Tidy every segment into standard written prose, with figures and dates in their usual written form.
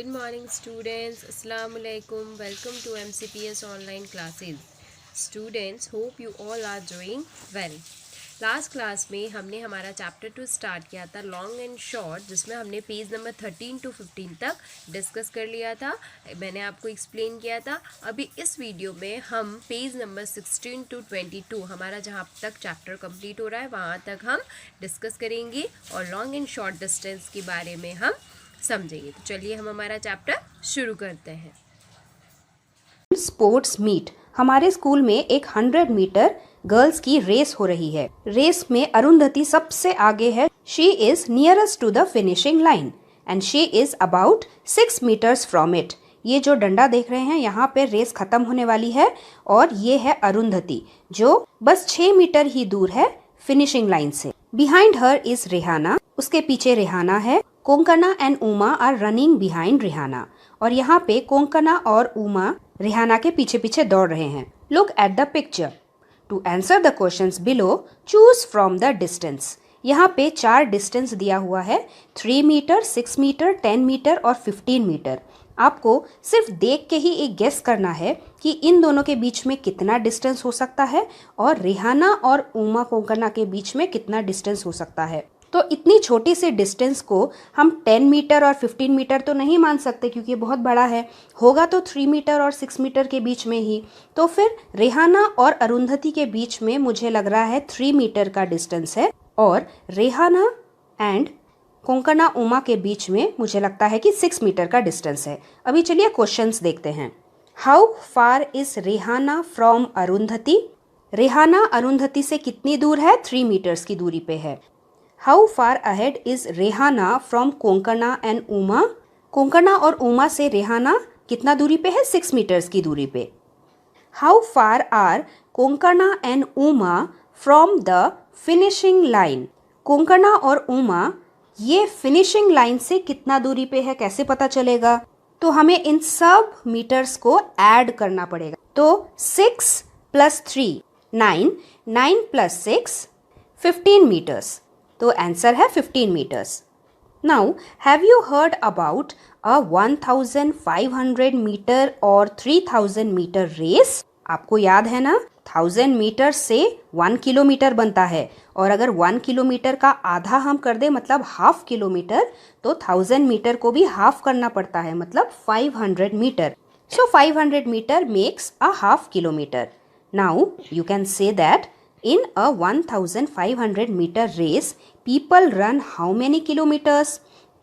Good morning students. Assalamu alaikum. Welcome to MCPS online classes. Students, hope you all are doing well. Last class में हमने हमारा chapter 2 start किया था long and short, जिसमें हमने page number 13 to 15 तक discuss कर लिया था। मैंने आपको एक्सप्लेन किया था। अभी इस वीडियो में हम पेज नंबर 16 to 22 हमारा जहाँ तक चैप्टर कंप्लीट हो रहा है वहाँ तक हम डिस्कस करेंगे और लॉन्ग एंड शॉर्ट डिस्टेंस के बारे में हम समझेंगे। तो चलिए हम हमारा चैप्टर शुरू करते हैं। स्पोर्ट्स मीट, हमारे स्कूल में एक 100 मीटर गर्ल्स की रेस हो रही है। रेस में अरुंधति सबसे आगे है। She is nearest to the finishing line and she is about 6 metres from it. ये जो डंडा देख रहे हैं यहाँ पे रेस खत्म होने वाली है और ये है अरुंधति जो बस 6 मीटर ही दूर है फिनिशिंग लाइन से। बिहाइंड हर इज रेहाना, उसके पीछे रेहाना है। Konkona and Uma are running behind Rehana, और यहाँ पे कोंकणा और उमा रेहाना के पीछे पीछे दौड़ रहे हैं। Look at the picture. To answer the questions below choose from the distance. यहाँ पे 4 डिस्टेंस दिया हुआ है, 3 मीटर, 6 मीटर, 10 मीटर और 15 मीटर। आपको सिर्फ देख के ही एक गेस करना है कि इन दोनों के बीच में कितना डिस्टेंस हो सकता है और रेहाना और उमा कोंकणा के बीच में कितना डिस्टेंस हो सकता है। तो इतनी छोटी सी डिस्टेंस को हम 10 मीटर और 15 मीटर तो नहीं मान सकते क्योंकि बहुत बड़ा है। होगा तो 3 मीटर और 6 मीटर के बीच में ही। तो फिर रेहाना और अरुंधति के बीच में मुझे लग रहा है 3 मीटर का डिस्टेंस है और रेहाना एंड कोंकणा उमा के बीच में मुझे लगता है कि 6 मीटर का डिस्टेंस है। अभी चलिए क्वेश्चंस देखते हैं। How far is Rehana from Arundhati? Rehana Arundhati से कितनी दूर है? 3 मीटर्स की दूरी पे है। How far ahead is Rehana from Konkona and Uma? Konkona और उमा से रेहाना कितना दूरी पे है? 6 मीटर्स की दूरी पे। How far are Konkona and Uma from the finishing line? Konkona और उमा ये फिनिशिंग लाइन से कितना दूरी पे है, कैसे पता चलेगा? तो हमें इन सब मीटर्स को ऐड करना पड़ेगा। तो 6 + 3 9, 9 + 6 15 मीटर्स। तो आंसर है 15 metres. Now have you heard about a 1500 metre और 3000 मीटर रेस? आपको याद है ना, 1000 मीटर से 1 किलोमीटर बनता है और अगर 1 किलोमीटर का आधा हम कर दे मतलब हाफ किलोमीटर, तो 1000 मीटर को भी हाफ करना पड़ता है मतलब 500 metre. So 500 metre makes a half kilometre. Now you can say that in a 1500 meter race people run how many kilometers?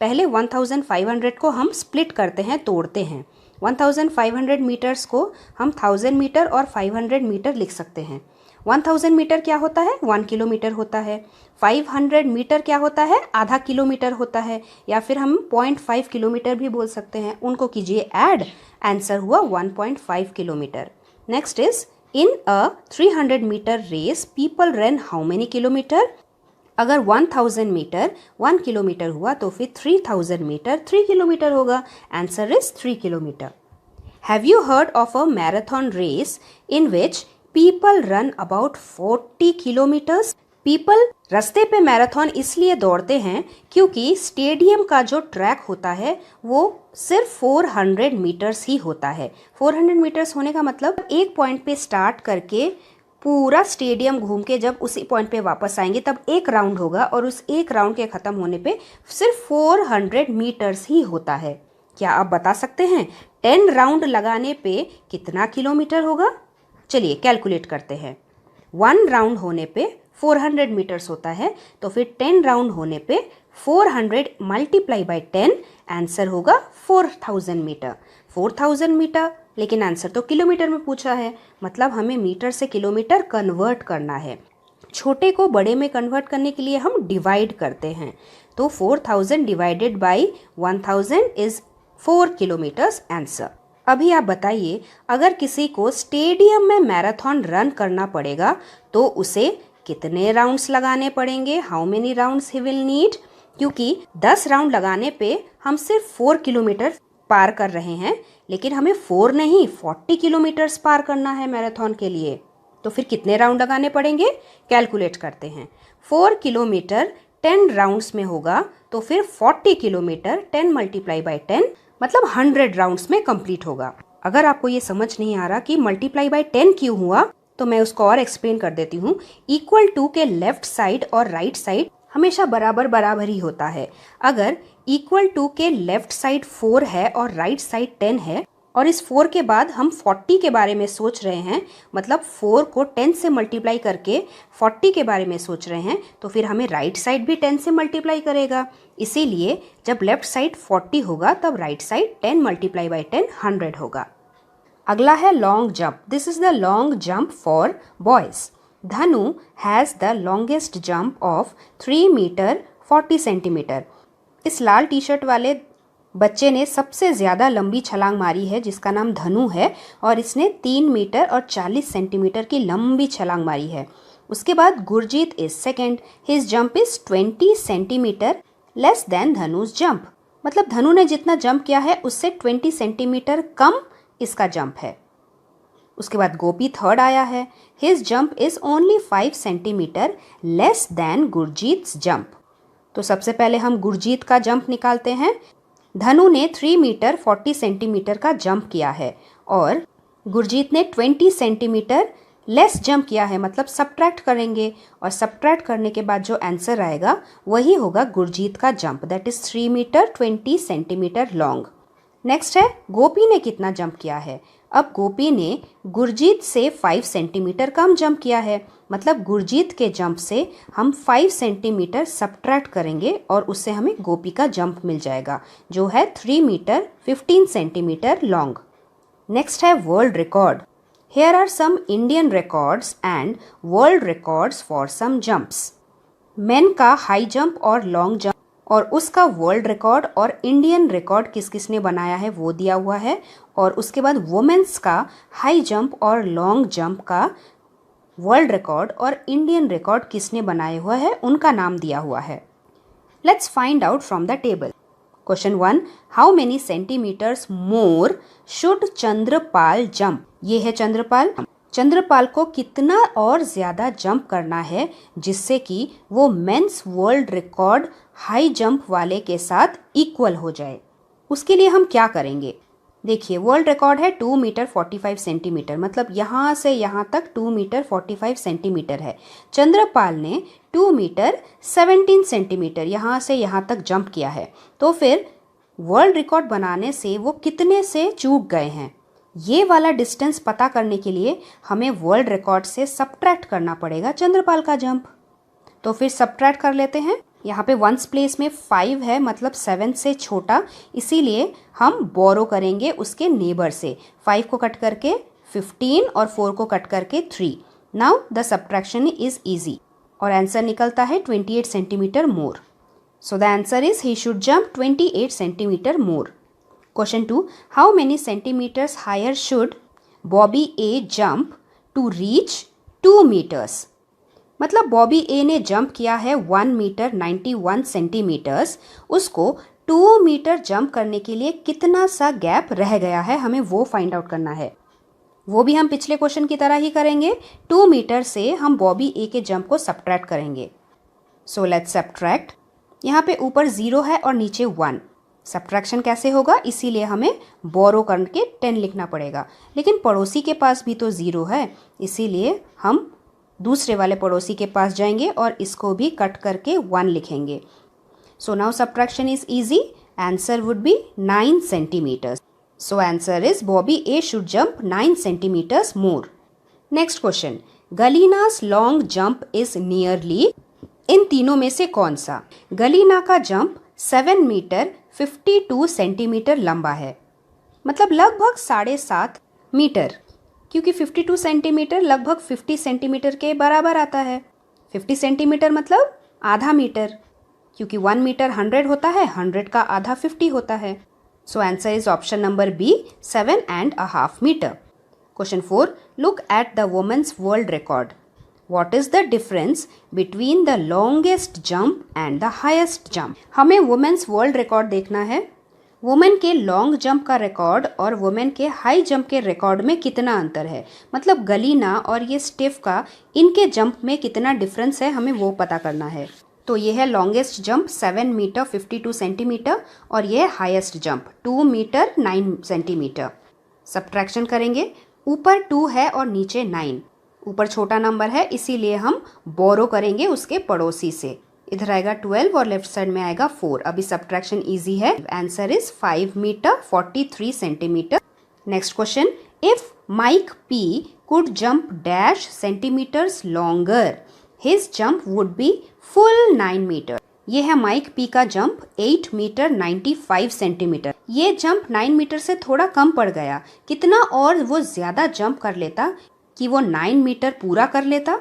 पहले 1500 को हम स्प्लिट करते हैं, तोड़ते हैं। 1500 मीटर्स को हम 1000 मीटर और 500 मीटर लिख सकते हैं। 1000 मीटर क्या होता है? 1 किलोमीटर होता है। 500 मीटर क्या होता है? आधा किलोमीटर होता है, या फिर हम 0.5 किलोमीटर भी बोल सकते हैं। उनको कीजिए ऐड, आंसर हुआ 1.5 kilometre. Next is In a 300 meter race, people run how many kilometer? अगर 1000 मीटर 1 किलोमीटर हुआ तो फिर 3000 मीटर 3 किलोमीटर होगा। Answer is 3 kilometre. Have you heard of a marathon race in which people run about 40 kilometres? People रास्ते पे marathon इसलिए दौड़ते हैं क्योंकि स्टेडियम का जो ट्रैक होता है वो सिर्फ 400 मीटर्स ही होता है। 400 मीटर्स होने का मतलब एक पॉइंट पे स्टार्ट करके पूरा स्टेडियम घूम के जब उसी पॉइंट पे वापस आएंगे तब एक राउंड होगा और उस एक राउंड के ख़त्म होने पे सिर्फ 400 मीटर्स ही होता है। क्या आप बता सकते हैं 10 राउंड लगाने पे कितना किलोमीटर होगा? चलिए कैलकुलेट करते हैं। 1 राउंड होने पे 400 मीटर्स होता है, तो फिर 10 राउंड होने पे 400 मल्टीप्लाई बाई 10 आंसर होगा 4000 मीटर। 4000 मीटर, लेकिन आंसर तो किलोमीटर में पूछा है, मतलब हमें मीटर से किलोमीटर कन्वर्ट करना है। छोटे को बड़े में कन्वर्ट करने के लिए हम डिवाइड करते हैं। तो 4000 divided by 1000 is 4 kilometres answer. अभी आप बताइए, अगर किसी को स्टेडियम में मैराथन रन करना पड़ेगा तो उसे कितने राउंड्स लगाने पड़ेंगे? How many rounds he will need? क्योंकि 10 राउंड लगाने पे हम सिर्फ 4 किलोमीटर पार कर रहे हैं, लेकिन हमें 4 नहीं 40 किलोमीटर्स पार करना है मैराथन के लिए। तो फिर कितने राउंड लगाने पड़ेंगे? कैलकुलेट करते हैं। 4 किलोमीटर 10 राउंड्स में होगा तो फिर 40 किलोमीटर 10 मल्टीप्लाई बाई 10 मतलब 100 राउंड्स में कंप्लीट होगा। अगर आपको ये समझ नहीं आ रहा कि मल्टीप्लाई बाय 10 क्यों हुआ, तो मैं उसको और एक्सप्लेन कर देती हूँ। इक्वल टू के लेफ्ट साइड और राइट साइड हमेशा बराबर बराबर ही होता है। अगर इक्वल टू के लेफ्ट साइड 4 है और राइट साइड 10 है, और इस 4 के बाद हम 40 के बारे में सोच रहे हैं, मतलब 4 को 10 से मल्टीप्लाई करके 40 के बारे में सोच रहे हैं, तो फिर हमें राइट साइड भी 10 से मल्टीप्लाई करेगा। इसीलिए जब लेफ्ट साइड 40 होगा तब राइट साइड 10 मल्टीप्लाई बाय 10 100 होगा। अगला है long jump. This is the long jump for boys. Dhanu has the longest jump of 3 meter 40 centimeter. इस लाल टी शर्ट वाले बच्चे ने सबसे ज़्यादा लंबी छलांग मारी है, जिसका नाम धनु है, और इसने 3 मीटर और 40 सेंटीमीटर की लंबी छलांग मारी है। उसके बाद Gurjeet is second. His jump is 20 centimeter less than Dhanu's jump. मतलब धनु ने जितना जंप किया है उससे 20 सेंटीमीटर कम इसका जंप है। उसके बाद गोपी थर्ड आया है। His jump is only 5 centimeter less than Gurjeet's jump. तो सबसे पहले हम गुरजीत का जंप निकालते हैं। धनु ने 3 मीटर 40 सेंटीमीटर का जंप किया है और गुरजीत ने 20 सेंटीमीटर लेस जंप किया है, मतलब सब्ट्रैक्ट करेंगे, और सब्ट्रैक्ट करने के बाद जो आंसर आएगा वही होगा गुरजीत का jump, that is 3 metre 20 centimetre long. Next है गोपी ने कितना जंप किया है। अब गोपी ने गुरजीत से 5 सेंटीमीटर कम जंप किया है, मतलब गुरजीत के जंप से हम 5 सेंटीमीटर सब्ट्रैक्ट करेंगे और उससे हमें गोपी का जंप मिल जाएगा, जो है 3 मीटर 15 सेंटीमीटर लॉन्ग। नेक्स्ट है world record. Here are some Indian records and world records for some jumps. Men का हाई जंप और लॉन्ग जंप और उसका वर्ल्ड रिकॉर्ड और इंडियन रिकॉर्ड किस किस ने बनाया है वो दिया हुआ है, और उसके बाद वुमेन्स का हाई जंप और लॉन्ग जंप का वर्ल्ड रिकॉर्ड और इंडियन रिकॉर्ड किसने बनाया हुआ है उनका नाम दिया हुआ है। Let's find out from the table. Question 1, how many centimetres more should Chandrapal jump. ये है चंद्रपाल। चंद्रपाल को कितना और ज़्यादा जंप करना है जिससे कि वो mains world record high jump वाले के साथ इक्वल हो जाए। उसके लिए हम क्या करेंगे, देखिए वर्ल्ड रिकॉर्ड है 2 मीटर 45 सेंटीमीटर, मतलब यहाँ से यहाँ तक 2 मीटर 45 सेंटीमीटर है। चंद्रपाल ने 2 मीटर 17 सेंटीमीटर यहाँ से यहाँ तक जंप किया है, तो फिर वर्ल्ड रिकॉर्ड बनाने से वो कितने से चूक गए हैं, ये वाला डिस्टेंस पता करने के लिए हमें वर्ल्ड रिकॉर्ड से सब्ट्रैक्ट करना पड़ेगा चंद्रपाल का जंप। तो फिर सब्ट्रैक्ट कर लेते हैं। यहाँ पे वंस प्लेस में 5 है, मतलब 7 से छोटा, इसीलिए हम बोरो करेंगे उसके नेबर से। 5 को कट करके 15 और 4 को कट करके 3। Now the subtraction is easy और आंसर निकलता है 28 centimetre more. So the answer is he should jump 28 centimetre more. Question 2, how many centimeters higher should Bobby A jump to reach 2 meters? मतलब बॉबी ए ने jump किया है 1 metre 91 centimetres, उसको 2 metre jump करने के लिए कितना सा गैप रह गया है, हमें वो फाइंड आउट करना है। वो भी हम पिछले क्वेश्चन की तरह ही करेंगे। 2 मीटर से हम बॉबी ए के जंप को सब्ट्रैक्ट करेंगे। So let's subtract. यहाँ पे ऊपर 0 है और नीचे 1। सब्ट्रैक्शन कैसे होगा, इसीलिए हमें बोरो करके 10 लिखना पड़ेगा, लेकिन पड़ोसी के पास भी तो 0 है, इसीलिए हम दूसरे वाले पड़ोसी के पास जाएंगे और इसको भी कट करके 1 लिखेंगे। So now subtraction is easy. Answer would be 9 centimeters. So answer is Bobby a should jump 9 centimeters more. Next question, Galina's long jump is nearly. इन तीनों में से कौन सा? गलीना का जंप 7 मीटर 52 सेंटीमीटर लंबा है, मतलब लगभग 7.5 मीटर, क्योंकि 52 सेंटीमीटर लगभग 50 सेंटीमीटर के बराबर आता है। 50 सेंटीमीटर मतलब आधा मीटर, क्योंकि 1 मीटर 100 होता है, 100 का आधा 50 होता है। So answer is option number B, 7.5 metre. Question 4, look at the women's world record. What is the difference between the longest jump and the highest jump? हमें वुमेन्स वर्ल्ड रिकॉर्ड देखना है। वुमेन के लॉन्ग जंप का record और women के high jump के record में कितना अंतर है, मतलब गलीना और ये स्टिफ का इनके जंप में कितना डिफरेंस है, हमें वो पता करना है। तो ये है लॉन्गेस्ट जंप 7 मीटर 52 सेंटीमीटर और ये है highest jump 2 metre 9 centimetre. Subtraction करेंगे, ऊपर 2 है और नीचे 9। ऊपर छोटा नंबर है इसीलिए हम बोरो करेंगे उसके पड़ोसी से। इधर आएगा 12 और लेफ्ट साइड में आएगा 4। अभी सब्ट्रैक्शन इजी है। Answer is 5 metre 43 centimetre. Next question, if Mike P could jump dash centimetres longer his jump would be full 9 metre. ये है माइक पी का जंप 8 मीटर 95 सेंटीमीटर। ये जंप 9 मीटर से थोड़ा कम पड़ गया। कितना और वो ज्यादा जंप कर लेता कि वो 9 मीटर पूरा कर लेता?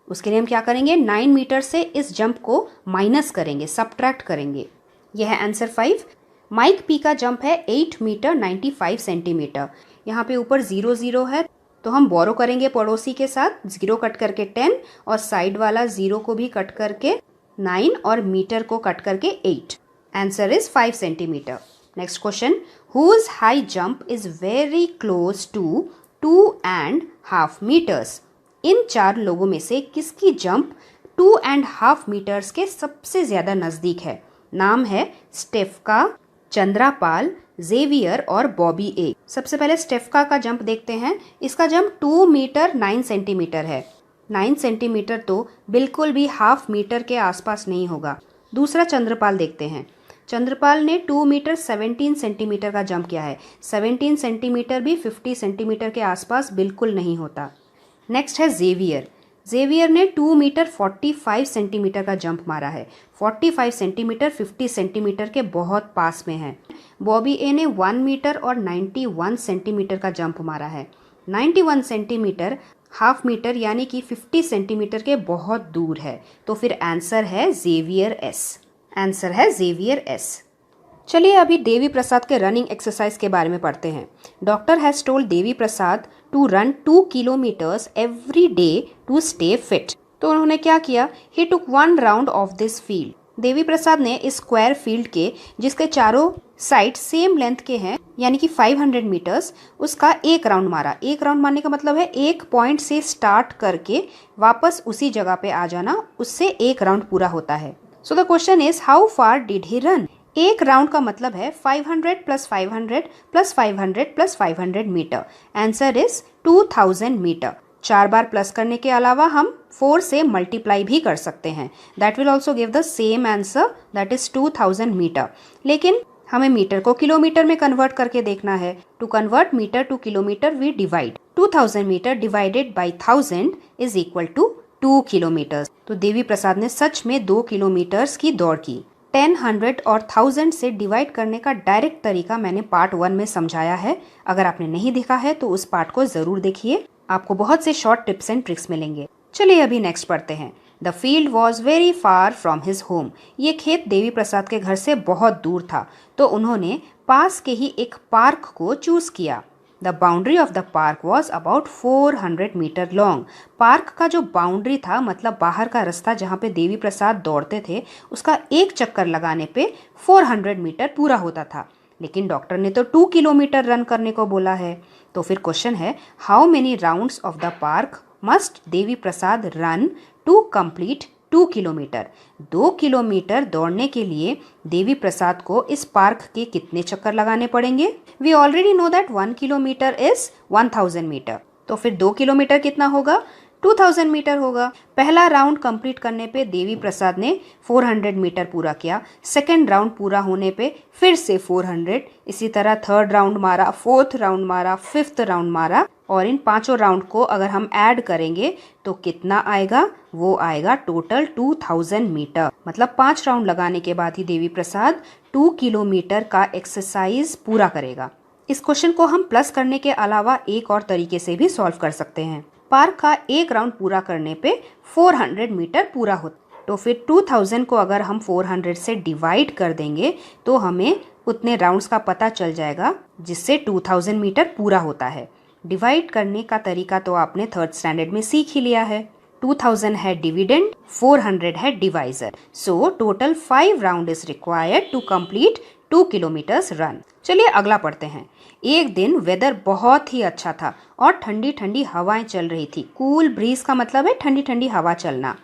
उसके लिए हम क्या करेंगे, 9 मीटर से इस जंप को माइनस करेंगे, सब्ट्रैक्ट करेंगे। यह है आंसर 5। माइक पी का जंप है 8 मीटर 95 सेंटीमीटर। यहाँ पे ऊपर 0 0 है तो हम बोरो करेंगे पड़ोसी के साथ। 0 कट करके 10 और साइड वाला 0 को भी कट करके 9 और मीटर को कट करके 8। Answer is 5 centimeter. Next question, whose high jump is very close to 2.5 meters. इन 4 लोगों में से किसकी जंप 2.5 मीटर्स के सबसे ज्यादा नजदीक है? नाम है स्टेफका, चंद्रापाल, जेवियर और बॉबी ए। सबसे पहले स्टेफका का जंप देखते हैं। इसका जंप 2 मीटर 9 सेंटीमीटर है। 9 सेंटीमीटर तो बिल्कुल भी हाफ मीटर के आसपास नहीं होगा। दूसरा चंद्रपाल देखते हैं। चंद्रपाल ने 2 मीटर 17 सेंटीमीटर का जंप किया है। 17 सेंटीमीटर भी 50 सेंटीमीटर के आसपास बिल्कुल नहीं होता। नेक्स्ट है जेवियर। जेवियर ने 2 मीटर 45 सेंटीमीटर का जंप मारा है। 45 सेंटीमीटर 50 सेंटीमीटर के बहुत पास में है। बॉबी ए ने 1 मीटर और 91 सेंटीमीटर का जंप मारा है। 91 सेंटीमीटर हाफ मीटर यानी कि 50 सेंटीमीटर के बहुत दूर है। तो फिर आंसर है जेवियर एस। आंसर है जेवियर एस। चलिए अभी देवी प्रसाद के रनिंग एक्सरसाइज के बारे में पढ़ते हैं। Doctor has told Devi Prasad to run 2 kilometres every day to stay fit. तो उन्होंने क्या किया, he took 1 round of this field. Devi Prasad ने इस स्क्वायर फील्ड के जिसके चारों साइड सेम लेंथ के हैं यानी कि 500 मीटर्स, उसका 1 राउंड मारा। 1 राउंड मारने का मतलब है एक पॉइंट से स्टार्ट करके वापस उसी जगह पे आ जाना, उससे 1 राउंड पूरा होता है। So the question is how far did he run. 1 round का मतलब है 500 plus 500 plus 500 plus 500 metre. Answer is 2000 metre. 4 बार प्लस करने के अलावा हम 4 से मल्टीप्लाई भी कर सकते हैं। That will also give the same answer, that is 2000 metre. लेकिन हमें मीटर को किलोमीटर में कन्वर्ट करके देखना है। To convert metre to kilometre we divide. 2000 metre divided by 1000 is equal to 2 kilometre. तो देवी प्रसाद ने सच में 2 किलोमीटर्स की दौड़ की। 10, 100 और 1000 से डिवाइड करने का डायरेक्ट तरीका मैंने पार्ट 1 में समझाया है। अगर आपने नहीं देखा है तो उस पार्ट को जरूर देखिए, आपको बहुत से शॉर्ट टिप्स एंड ट्रिक्स मिलेंगे। चलिए अभी नेक्स्ट पढ़ते हैं। The field was very far from his home. ये खेत देवी प्रसाद के घर से बहुत दूर था, तो उन्होंने पास के ही एक पार्क को चूज किया। The boundary of the park was about 400 metre long. Park का जो बाउंड्री था, मतलब बाहर का रास्ता जहाँ पे देवी प्रसाद दौड़ते थे, उसका एक चक्कर लगाने पे 400 मीटर पूरा होता था। लेकिन डॉक्टर ने तो 2 किलोमीटर रन करने को बोला है। तो फिर क्वेश्चन है, how many rounds of the park must Devi Prasad run to complete 2 kilometre. 2 kilometre दौड़ने के लिए देवी प्रसाद को इस पार्क के कितने चक्कर लगाने पड़ेंगे? We already know that 1 kilometre is 1000 metre. तो फिर 2 किलोमीटर कितना होगा? 2000 मीटर होगा। पहला राउंड कंप्लीट करने पे देवी प्रसाद ने 400 मीटर पूरा किया। सेकेंड राउंड पूरा होने पे फिर से 400, इसी तरह थर्ड राउंड मारा, फोर्थ राउंड मारा, फिफ्थ राउंड मारा, और इन 5 राउंड को अगर हम ऐड करेंगे तो कितना आएगा? वो आएगा टोटल 2000 मीटर। मतलब 5 राउंड लगाने के बाद ही देवी प्रसाद 2 किलोमीटर का एक्सरसाइज पूरा करेगा। इस क्वेश्चन को हम प्लस करने के अलावा एक और तरीके से भी सॉल्व कर सकते हैं। पार्क का एक राउंड पूरा करने पे 400 मीटर पूरा होता, तो फिर 2000 को अगर हम 400 से डिवाइड कर देंगे तो हमें उतने राउंड्स का पता चल जाएगा जिससे 2000 मीटर पूरा होता है। डिवाइड करने का तरीका तो आपने 3rd स्टैंडर्ड में सीख ही लिया है। 2000 है डिविडेंड, 400 है divisor. So total 5 round is required to complete 2 kilometres run. चलिए अगला पढ़ते हैं। एक दिन वेदर बहुत ही अच्छा था और ठंडी ठंडी हवाएं चल रही थी। कूल ब्रीज का मतलब है ठंडी ठंडी हवा चलना।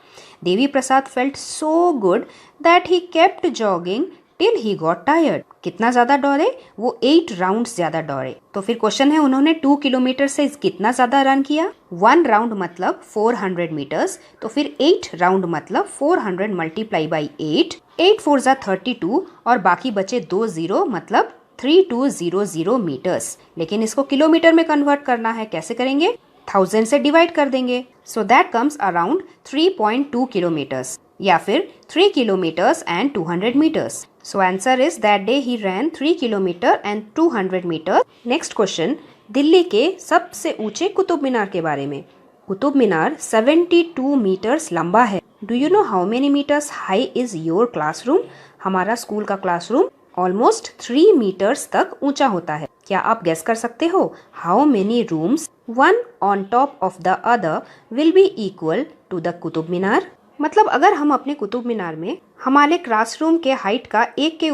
Devi Prasad felt so good that he kept jogging till he got tired. कितना ज्यादा दौड़े? वो 8 राउंड्स ज्यादा दौड़े। तो फिर क्वेश्चन है, उन्होंने 2 किलोमीटर से कितना ज्यादा रन किया? 1 राउंड मतलब 400 मीटर्स, तो फिर 8 राउंड मतलब 400 मल्टीप्लाई बाई 8 4 जा 32 और बाकी बचे 2 0 मतलब 3200 मीटर्स। लेकिन इसको किलोमीटर में कन्वर्ट करना है, कैसे करेंगे? 1000 से डिवाइड कर देंगे, so that comes around 3.2 kilometres या फिर 3 kilometres and 200 metres. So answer is that day he ran 3 kilometre and 200 metre. Next question, Delhi के सबसे ऊंचे कुतुब मीनार के बारे में। कुतुब मीनार 72 मीटर्स लंबा है। Do you know how many metres high is your classroom? हमारा स्कूल का क्लासरूम ऑलमोस्ट 3 मीटर्स तक ऊंचा होता है। क्या आप गेस कर सकते हो how many rooms one on top of the other will be equal to the Qutub Minar? मतलब अगर हम अपने कुतुब मीनार में हमारे क्लासरूम के हाइट का एक के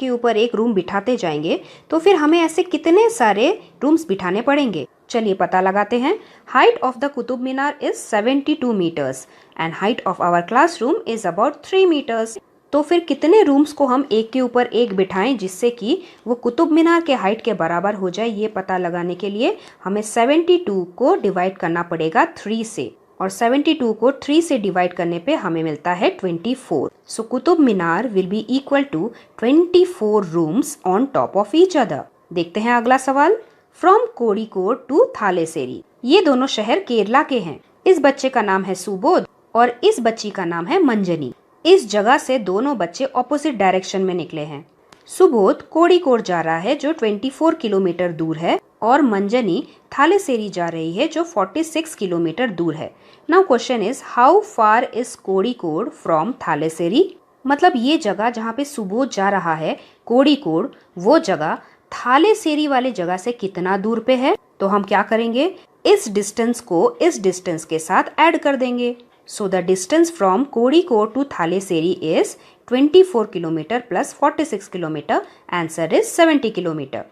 ऊपर एक रूम बिठाते जाएंगे तो फिर हमें ऐसे कितने सारे रूम्स बिठाने पड़ेंगे? चलिए पता लगाते हैं। Height of the Qutub Minar is 72 metres and height of our classroom is about 3 metres. तो फिर कितने रूम्स को हम एक के ऊपर एक बिठाएं जिससे कि वो कुतुब मीनार के हाइट के बराबर हो जाए? ये पता लगाने के लिए हमें 72 को डिवाइड करना पड़ेगा 3 से, और 72 को 3 से डिवाइड करने पे हमें मिलता है 24। So Qutub Minar will be equal to 24 rooms on top of each other. देखते हैं अगला सवाल। फ्रॉम कोड़िकोड टू थालेसेरी, ये दोनों शहर केरला के हैं। इस बच्चे का नाम है सुबोध और इस बच्ची का नाम है मंजनी। इस जगह से दोनों बच्चे ऑपोजिट डायरेक्शन में निकले हैं। सुबोध कोड़िकोड जा रहा है जो 24 किलोमीटर दूर है और मंजनी थालेसेरी जा रही है जो 46 किलोमीटर दूर है। Now question is how far is Kozhikode from Thalassery? मतलब ये जगह जहाँ पे सुबोध जा रहा है कोड़िकोड, वो जगह थालेसेरी वाले जगह से कितना दूर पे है? तो हम क्या करेंगे, इस डिस्टेंस को इस डिस्टेंस के साथ ऐड कर देंगे। So the distance from Kozhikode to Thalessery is 24 kilometre plus 46 kilometre. Answer is 70 kilometre.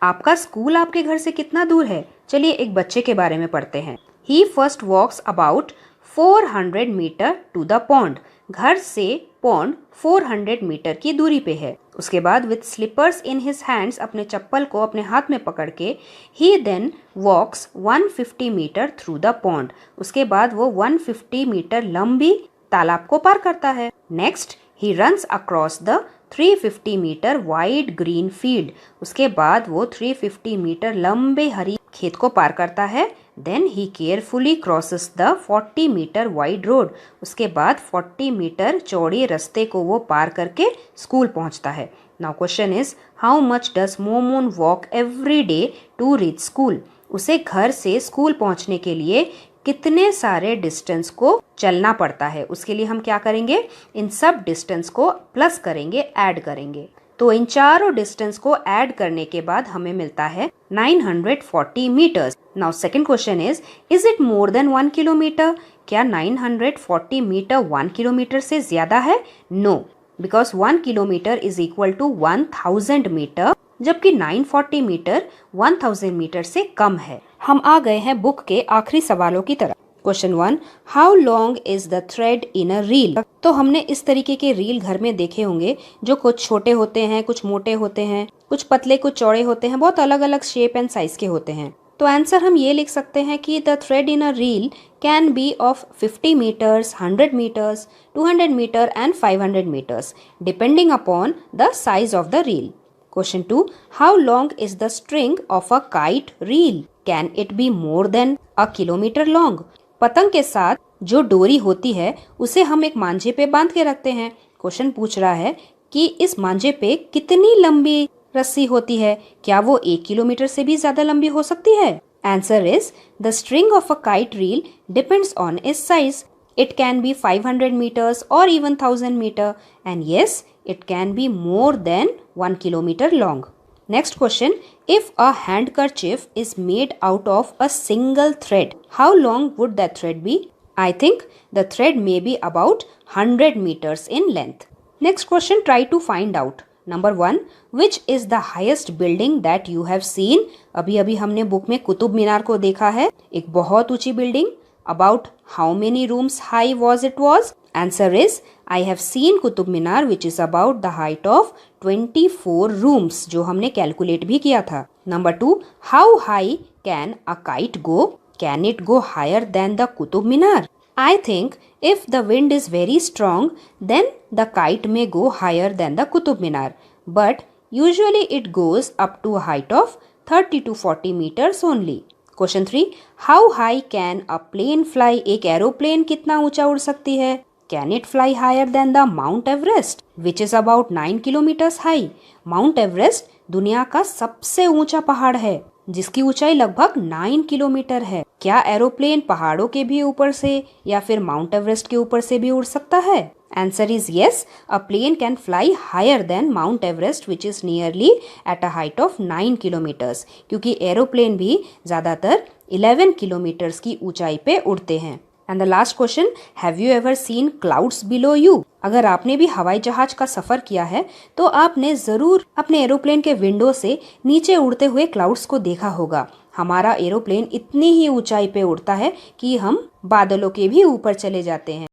आपका स्कूल आपके घर से कितना दूर है? चलिए एक बच्चे के बारे में पढ़ते हैं। He first walks about 400 metre to the pond. घर से पॉन्ड 400 मीटर की दूरी पे है। उसके बाद with slippers in his hands, अपने चप्पल को अपने हाथ में पकड़ के, he then walks 150 metres through the pond. उसके बाद वो 150 मीटर लंबी तालाब को पार करता है। Next he runs across the 350 metre wide green field. उसके बाद वो 350 मीटर लंबे हरी खेत को पार करता है। Then he carefully crosses the 40 metre wide road. उसके बाद 40 मीटर चौड़े रास्ते को वो पार करके स्कूल पहुंचता है। Now question is how much does Momon walk every day to reach school? उसे घर से स्कूल पहुंचने के लिए कितने सारे डिस्टेंस को चलना पड़ता है? उसके लिए हम क्या करेंगे, इन सब डिस्टेंस को प्लस करेंगे, ऐड करेंगे। तो इन चारों डिस्टेंस को ऐड करने के बाद हमें मिलता है 940 metres. Now second question is it more than 1 kilometre? क्या 940 मीटर 1 किलोमीटर से ज्यादा है? No, because 1 kilometre is equal to 1000 metre, जबकि 940 मीटर 1000 मीटर से कम है। हम आ गए हैं बुक के आखिरी सवालों की तरफ। Question 1, how long is the thread in a reel? तो हमने इस तरीके के रील घर में देखे होंगे जो कुछ छोटे होते हैं, कुछ मोटे होते हैं, कुछ पतले कुछ चौड़े होते हैं, बहुत अलग अलग शेप एंड साइज के होते हैं। तो आंसर हम ये लिख सकते हैं कि the thread in a reel can be of 50 metres, 100 metres, 200 metre and 500 metres depending upon the size of the reel. Question 2, how long is the string of a kite reel? Can it be more than a kilometer long? पतंग के साथ जो डोरी होती है उसे हम एक मांझे पे बांध के रखते हैं। क्वेश्चन पूछ रहा है कि इस मांझे पे कितनी लंबी रस्सी होती है? क्या वो 1 किलोमीटर से भी ज्यादा लंबी हो सकती है? Answer is the string of a kite reel depends on it's size. It can be 500 meters or even 1000 meter, and yes, it can be more than 1 kilometer long. Next question, if a handkerchief is made out of a single thread, how long would that thread be? I think the thread may be about 100 meters in length. Next question, try to find out. Number 1, which is the highest building that you have seen? अभी हमने book में कुतुब मीनार को देखा है, एक बहुत ऊंची building. About how many rooms high was it was? Answer is, I have seen Qutub Minar which is about the height of 24 rooms, जो हमने कैलकुलेट भी किया था. Number 2, how high can a kite go? Can it go higher than the Qutub Minar? I think if the wind is very strong, then the kite may go higher than the Qutub Minar. But usually it goes up to a height of 30 to 40 meters only. Question 3. How high can a plane fly? एक aeroplane कितना ऊंचा उड़ सकती है? Can it fly higher than the Mount Everest, which is about 9 kilometers high? Mount Everest दुनिया का सबसे ऊंचा पहाड़ है जिसकी ऊंचाई लगभग 9 किलोमीटर है. क्या एरोप्लेन पहाड़ों के भी ऊपर से या फिर माउंट एवरेस्ट के ऊपर से भी उड़ सकता है? Answer is yes, a plane can fly higher than Mount Everest which is nearly at a height of 9 kilometers, क्योंकि एरोप्लेन भी ज़्यादातर 11 किलोमीटर्स की ऊंचाई पे उड़ते हैं. And the last question, have you ever seen clouds below you? अगर आपने भी हवाई जहाज का सफर किया है तो आपने जरूर अपने एरोप्लेन के विंडो से नीचे उड़ते हुए क्लाउड्स को देखा होगा. हमारा एरोप्लेन इतनी ही ऊंचाई पे उड़ता है कि हम बादलों के भी ऊपर चले जाते हैं.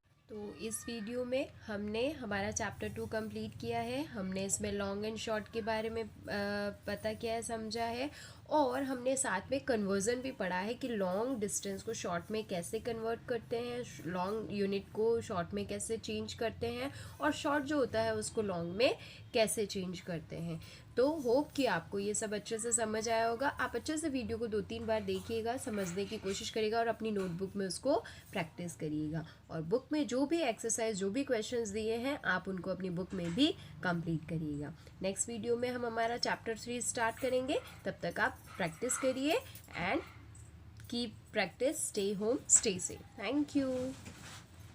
इस वीडियो में हमने हमारा चैप्टर 2 कंप्लीट किया है. हमने इसमें लॉन्ग एंड शॉर्ट के बारे में पता किया है, समझा है, और हमने साथ में कन्वर्जन भी पढ़ा है कि लॉन्ग डिस्टेंस को शॉर्ट में कैसे कन्वर्ट करते हैं, लॉन्ग यूनिट को शॉर्ट में कैसे चेंज करते हैं, और शॉर्ट जो होता है उसको लॉन्ग में कैसे चेंज करते हैं. तो होप कि आपको ये सब अच्छे से समझ आया होगा. आप अच्छे से वीडियो को 2-3 बार देखिएगा, समझने की कोशिश करिएगा और अपनी नोटबुक में उसको प्रैक्टिस करिएगा. और बुक में जो भी एक्सरसाइज, जो भी क्वेश्चंस दिए हैं, आप उनको अपनी बुक में भी कंप्लीट करिएगा. नेक्स्ट वीडियो में हम हमारा चैप्टर 3 स्टार्ट करेंगे. तब तक आप प्रैक्टिस करिए and keep practice. Stay home, stay safe. Thank you.